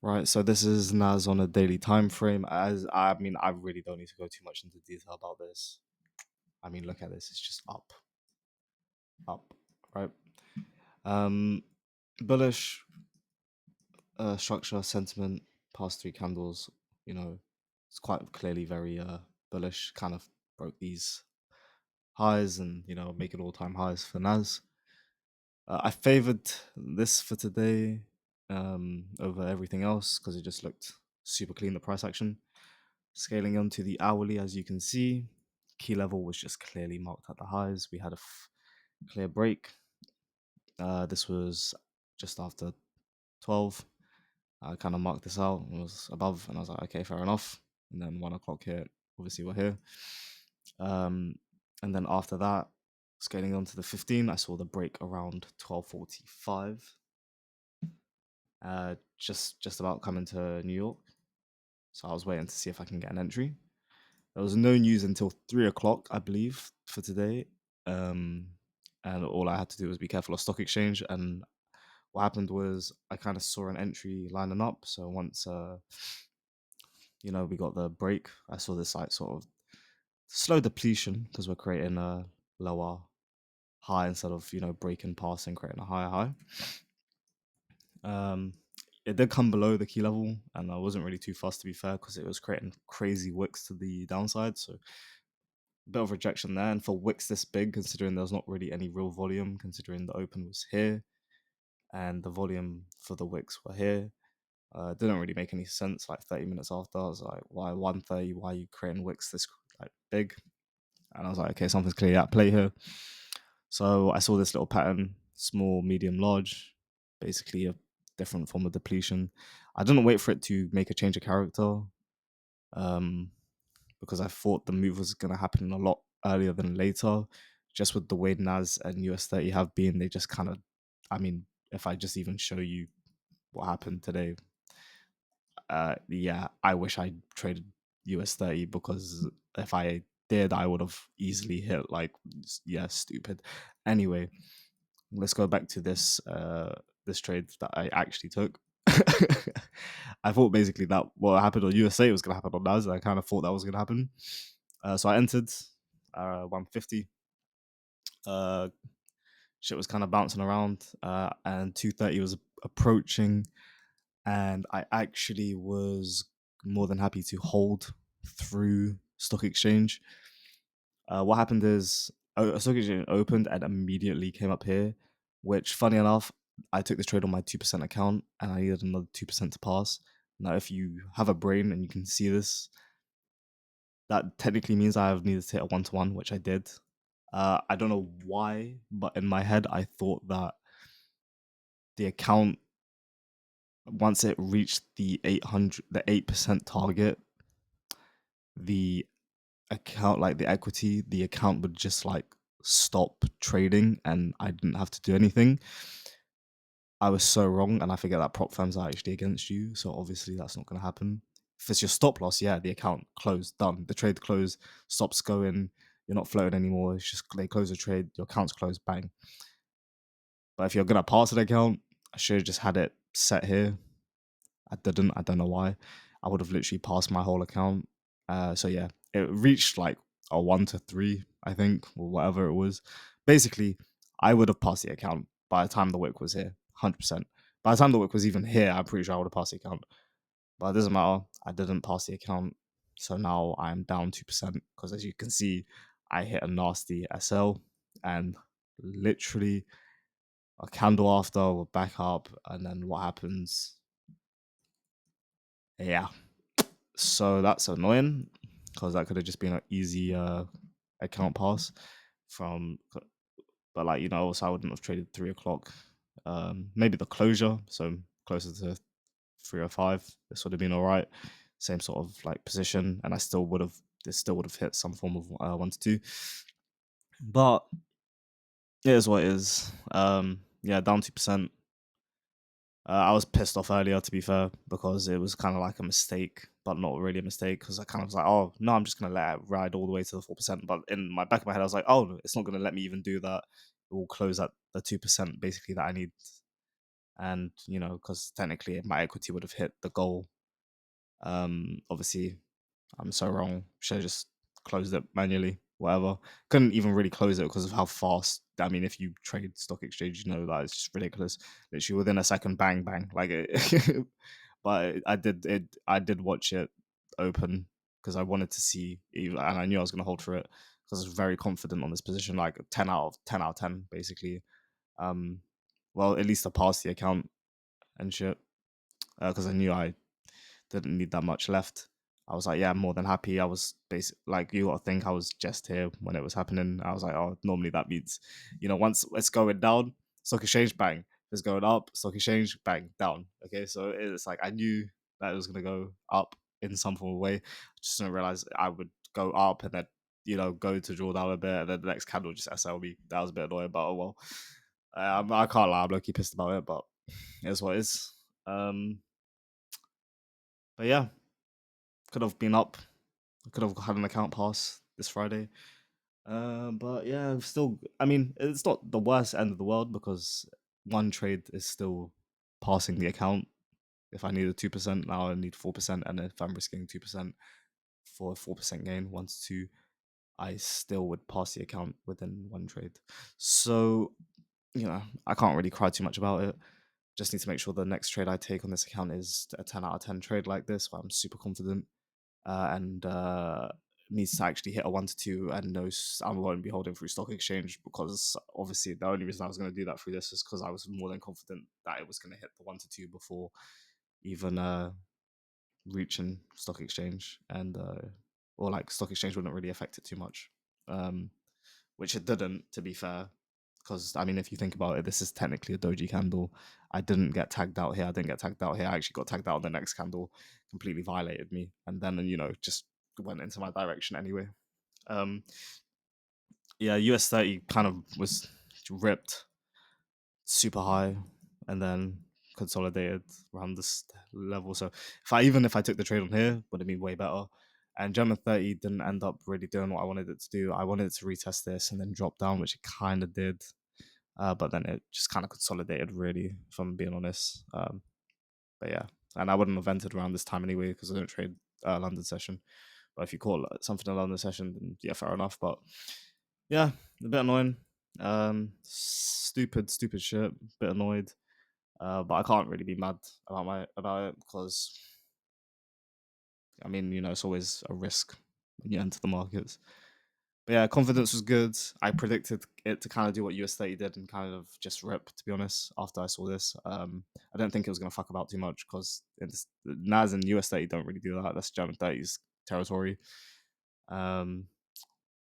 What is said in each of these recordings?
Right, so this is Nas on a daily time frame. As I mean, I really don't need to go too much into detail about this. I mean, look at this; it's just up, up, right? Um, bullish structure, sentiment, past three candles. You know, it's quite clearly very bullish. Kind of broke these highs and making all time highs for Nas. I favored this for today over everything else because it just looked super clean. The price action. Scaling onto the hourly, as you can see, key level was just clearly marked at the highs. We had a clear break. This was just after 12. I kind of marked this out. It was above, and I was like, okay, fair enough. And then 1 o'clock here, obviously, we're here. Um, and then after that, scaling onto the 15, I saw the break around 12:45. Just about coming to New York. So I was waiting to see if I can get an entry. There was no news until 3 o'clock, I believe, for today. Um, and all I had to do was be careful of stock exchange. And what happened was I kind of saw an entry lining up. So once we got the break, I saw this like sort of slow depletion because we're creating a lower high instead of breaking past and creating a higher high. Um, it did come below the key level, and I wasn't really too fast to be fair because it was creating crazy wicks to the downside. So bit of rejection there. And for wicks this big, considering there was not really any real volume, considering the open was here and the volume for the wicks were here, didn't really make any sense. Like 30 minutes after, I was like, why 130? Why are you creating wicks this like big? And I was like, okay, something's clearly at play here. So I saw this little pattern, small, medium, large, basically a different form of depletion. I didn't wait for it to make a change of character. Um, because I thought the move was going to happen a lot earlier than later. Just with the way NAS and US30 have been, they just kind of, I mean, if I just even show you what happened today, yeah, I wish I traded US30 because if I did, I would have easily hit like, yeah, stupid. Anyway, let's go back to this trade that I actually took. I thought basically that what happened on USA was going to happen on NAS. I kind of thought that was going to happen. So I entered 150. Uh, Shit was kind of bouncing around, and 230 was approaching, and I actually was more than happy to hold through stock exchange. What happened is stock exchange opened and immediately came up here, which funny enough, I took this trade on my 2% account and I needed another 2% to pass. Now, if you have a brain and you can see this, that technically means I have needed to hit a 1-to-1, which I did. I don't know why, but in my head, I thought that the account, once it reached the 8% target, the account, like the equity, the account would just like stop trading and I didn't have to do anything. I was so wrong, and I forget that prop firms are actually against you, so obviously that's not going to happen. If it's your stop loss, yeah, the account closed, done. The trade closed, stops going, you're not floating anymore. It's just they close the trade, your account's closed, bang. But if you're gonna pass an account, I should have just had it set here. I didn't. I don't know why. I would have literally passed my whole account. So yeah, it reached like a 1 to 3, I think, or whatever it was. Basically, I would have passed the account by the time the wick was here, 100%. By the time the wick was even here, I'm pretty sure I would have passed the account. But it doesn't matter. I didn't pass the account, so now I'm down 2% because, as you can see, I hit a nasty SL and literally a candle after we're back up, and then what happens? Yeah, so that's annoying because that could have just been an easy account pass from, but like also I wouldn't have traded 3 o'clock. Maybe the closure, so closer to 3 or 5. This would have been all right. Same sort of like position, and I still would have. This still would have hit some form of 1 to 2. But it is what it is. Yeah, down 2%. I was pissed off earlier, to be fair, because it was kind of like a mistake, but not really a mistake. Because I kind of was like, "Oh no, I'm just gonna let it ride all the way to the 4%." But in my back of my head, I was like, "Oh, it's not gonna let me even do that. It will close at the 2%, basically that I need." and because technically my equity would have hit the goal. Obviously, I'm so wrong. Should have just closed it manually. Whatever. Couldn't even really close it because of how fast. I mean, if you trade stock exchange, that it's just ridiculous. Literally within a second, bang, bang. Like it. But I did it. I did watch it open because I wanted to see, and I knew I was going to hold for it because I was very confident on this position, like 10 out of 10, basically. Um, well, at least I passed the account and shit because I knew I didn't need that much left. I was like, yeah, I'm more than happy. I was basically like, you got to think I was just here when it was happening. I was like, oh, normally that means, once it's going down, stock exchange, bang. If it's going up, stock exchange, bang, down. Okay, so it's like I knew that it was going to go up in some form of way. I just didn't realize I would go up and then, go to draw down a bit and then the next candle just SL me. That was a bit annoying, but oh well. I can't lie, I'm low-key pissed about it, but it's what it is. But yeah, could have been up. Could have had an account pass this Friday. But yeah, still, I mean, it's not the worst end of the world because one trade is still passing the account. If I needed 2%, now I need 4%. And if I'm risking 2% for a 4% gain, 1 to 2, I still would pass the account within one trade. So, I can't really cry too much about it. Just need to make sure the next trade I take on this account is a 10 out of 10 trade like this, where I'm super confident and needs to actually hit a 1 to 2 and I won't be holding through stock exchange because obviously the only reason I was going to do that through this is because I was more than confident that it was going to hit the 1 to 2 before even reaching stock exchange and or like stock exchange wouldn't really affect it too much, um, which it didn't, to be fair. Because I mean, if you think about it, this is technically a doji candle. I didn't get tagged out here. I didn't get tagged out here. I actually got tagged out on the next candle, completely violated me, and then just went into my direction anyway. Um, yeah, US 30 kind of was ripped super high, and then consolidated around this level. So if I took the trade on here, would have been way better. And German 30 didn't end up really doing what I wanted it to do. I wanted it to retest this and then drop down, which it kind of did. But then it just kind of consolidated, really, if I'm being honest. But yeah, and I wouldn't have entered around this time anyway because I don't trade London session. But if you call it something a London session, then yeah, fair enough. But yeah, a bit annoying. Stupid shit. Bit annoyed. But I can't really be mad about it because I mean, it's always a risk when you enter the markets. But yeah, confidence was good. I predicted it to kind of do what US 30 did and kind of just rip, to be honest, after I saw this. I don't think it was going to fuck about too much because NAS and US 30 don't really do that. That's German 30's territory. Um,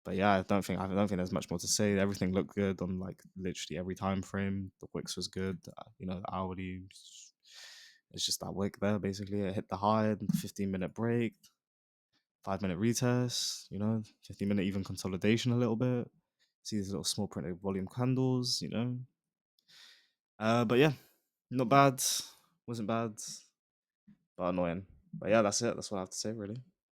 but yeah, I don't think there's much more to say. Everything looked good on like literally every time frame. The wicks was good. The hourly. It's just that wick there, basically. It hit the high, the 15-minute break, 5-minute retest, 15-minute even consolidation a little bit. See these little small printed volume candles. But yeah, not bad. Wasn't bad, but annoying. But yeah, that's it. That's what I have to say, really.